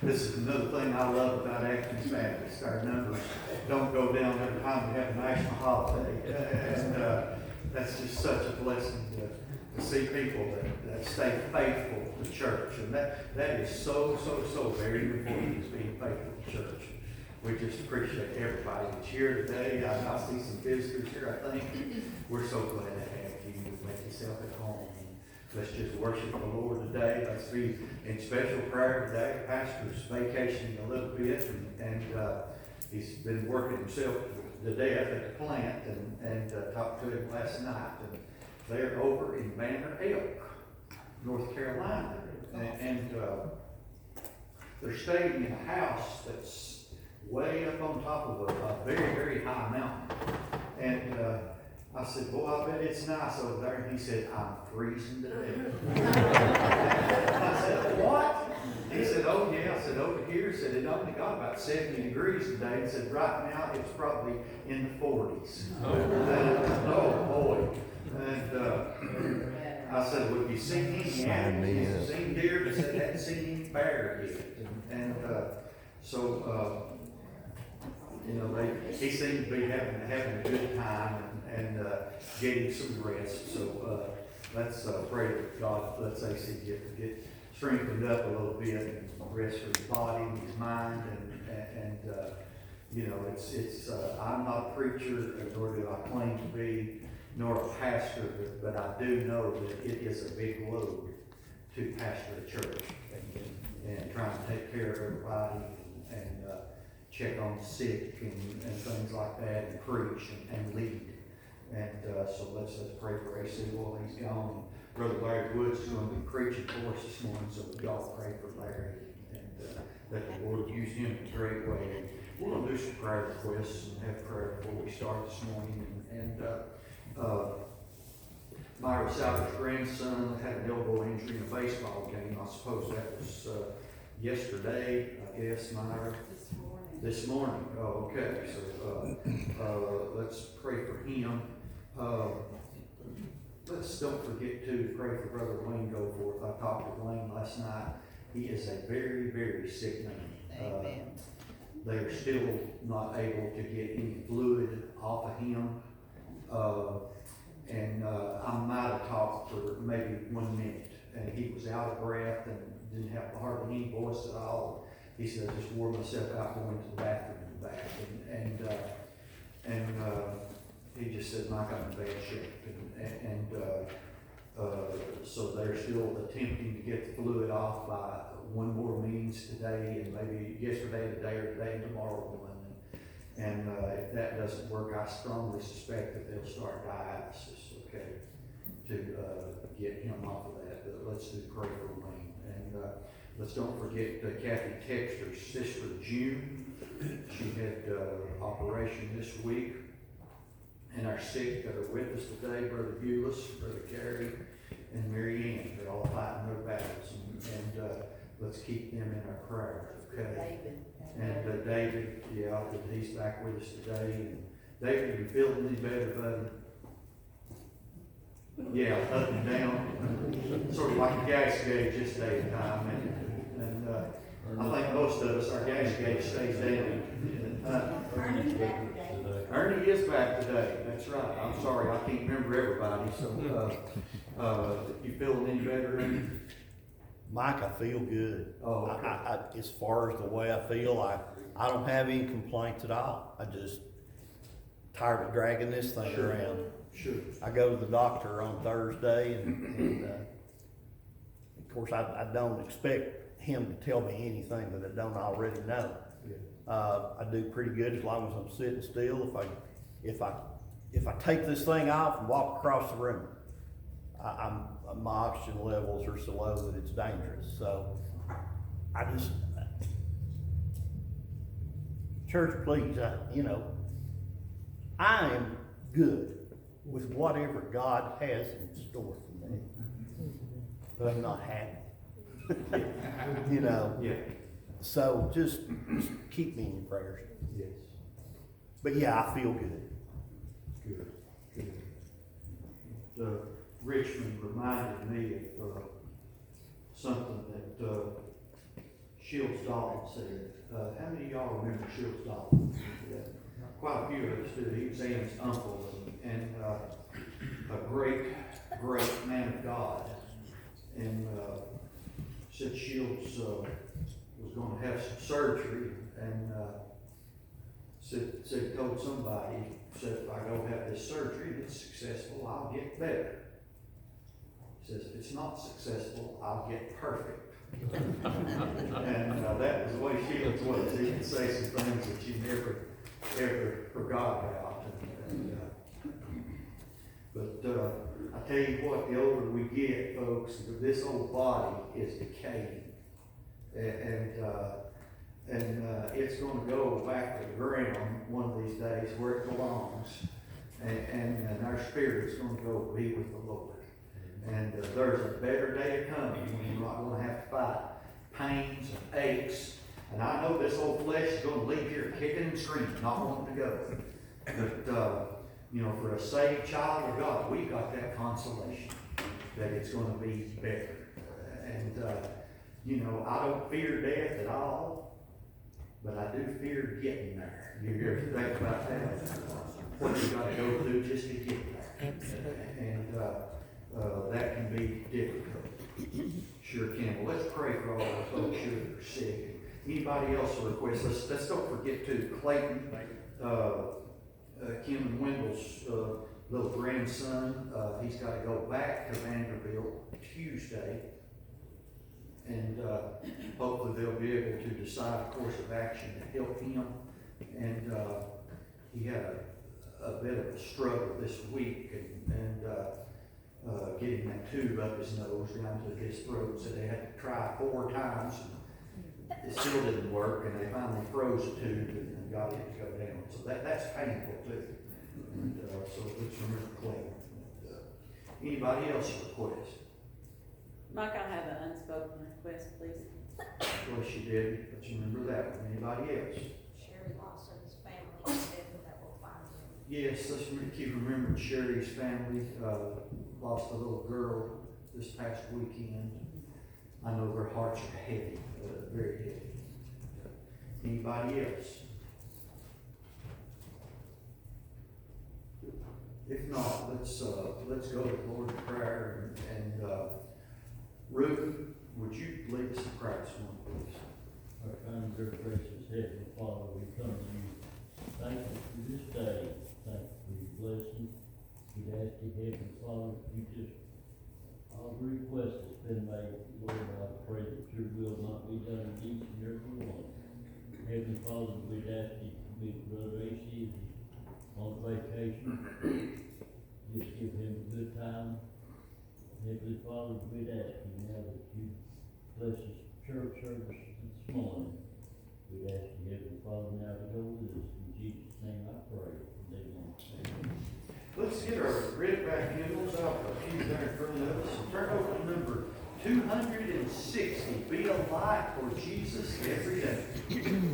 This is another thing I love about Atkins Baptist. Our numbers don't go down every time we have a national holiday. And that's just such a blessing to see people that stay faithful to church. And that is so very important, is being faithful to church. We just appreciate everybody that's here today. I see some visitors here, I think. We're so glad to have you. Make yourself at home. Let's just worship the Lord today. Let's be in special prayer today. Pastor's vacationing a little bit, and he's been working himself to death at the plant, and talked to him last night. And they're over in Banner Elk, North Carolina, and they're staying in a house that's way up on top of a very high mountain. And I said, boy, I bet it's nice over there. And he said, I'm freezing to death. I said, what? He said, oh yeah. I said, over here. He said, it only got about 70 degrees today. He said, right now it's probably in the 40s. Oh boy. And I said, well, have you seen any animals? Have you seen deer? He said, hadn't seen any bear yet. And so, you know, he seemed to be having a good time and getting some rest. So let's pray that God lets AC get strengthened up a little bit and rest for his body and his mind. And you know, it's I'm not a preacher, nor do I claim to be, nor a pastor, but I do know that it is a big load to pastor a church and trying to take care of everybody and check on the sick and things like that, and preach and lead. And so let's pray for AC while he's gone. Brother Larry Woods is going to be preaching for us this morning, so y'all pray for Larry and that the Lord use him in a great way. We're going to do some prayer requests and have prayer before we start this morning. And Myra Salver's grandson had an elbow injury in a baseball game. I suppose that was yesterday, I guess, Myra. This morning. Oh, okay. So let's pray for him. Let's don't forget to pray for Brother Wayne Goforth. I talked to Wayne last night. He is a very sick man. They're still not able to get any fluid off of him. And I might have talked for maybe 1 minute, and he was out of breath and didn't have hardly any voice at all. He said, I just wore myself out going to the bathroom and back. And he just said, Mike, I'm in bad shape. So they're still attempting to get the fluid off by one more means today, and maybe yesterday, today, or today, and tomorrow one. And if that doesn't work, I strongly suspect that they'll start dialysis, okay, to get him off of that. But let's do pray for Wayne. And let's don't forget Kathy Texter's sister, June. She had operation this week. And our sick that are with us today, Brother Euless, Brother Gary, and Mary Ann, they're all fighting their battles. And let's keep them in our prayers, okay? And David, yeah, he's back with us today. And David, are you feeling any better, buddy? Yeah, up and down, sort of like a gas gauge this day and time, and I think most of us, our gas gauge stays down. Ernie's back today. Ernie is back today, that's right, I'm sorry, I can't remember everybody, so, you feeling any better, Ernie? Mike, I feel good. Oh, okay. As far as the way I feel, I don't have any complaints at all. I just tired of dragging this thing Sure. around. Sure. I go to the doctor on Thursday and of course, I don't expect him to tell me anything that I don't already know. Yeah. I do pretty good as long as I'm sitting still. If I take this thing off and walk across the room, my oxygen levels are so low that it's dangerous. So I just, church, please, I am good with whatever God has in store for me, but I'm not happy. Yeah. So just keep me in your prayers. Yes. But yeah, I feel good. Good. Richmond reminded me of something that Shields Dalton said. How many of y'all remember Shields Dalton? Yeah. Quite a few of us do. He was Ann's uncle and a great man of God. And said Shields was going to have some surgery and told somebody, said, if I go have this surgery and it's successful, I'll get better. He says, if it's not successful, I'll get perfect. And that was the way Shields was. He could say some things that you never, ever forgot about. But I tell you what, the older we get, folks, this old body is decaying. And it's going to go back to the ground one of these days where it belongs. And our spirit's going to go be with the Lord. And there's a better day coming when you're not going to have to fight pains and aches. And I know this old flesh is going to leave here kicking and screaming, not wanting to go. But, for a saved child of God, we got that consolation that it's going to be better. I don't fear death at all, but I do fear getting there. You ever think about that? What you got to go through just to get there. And that can be difficult. Sure can. Well, let's pray for all the folks who are sick. Anybody else request? Let's don't forget to Clayton, Kim and Wendell's little grandson. He's got to go back to Vanderbilt Tuesday. And hopefully they'll be able to decide a course of action to help him. And he had a bit of a struggle this week and getting that tube up his nose down to his throat. So they had to try 4 times. And it still didn't work, and they finally froze the tube and got it to go down. So that's painful too. And so let's remember Clayton. Anybody else request? Mike, I have an unspoken request, please. Well, she did. Let's remember that one. Anybody else? Sherry Lawson's family said that will find him. Yes, let's keep remembering Sherry's family. Lost a little girl this past weekend. I know their hearts are heavy, very heavy. Anybody else? If not, let's go to the Lord's Prayer and Ruth, would you lead us in prayer this morning, please? Our kind, dear, precious Heavenly Father, we come to you thankful for this day, thankful for your blessing. We'd ask you, Heavenly Father, you just, all the requests that's been made, Lord, I pray that your will not be done in each and every one. Heavenly Father, we'd ask you to be with Brother AC as he's on vacation. Just give him a good time. Heavenly Father, we'd ask you now that you bless this church service this morning. We'd ask you, Heavenly Father, now to go with us. In Jesus' name I pray. Amen. Let's get our red back hymnals out, a few there in front of us, and turn over to number 260. Be a light for Jesus every day.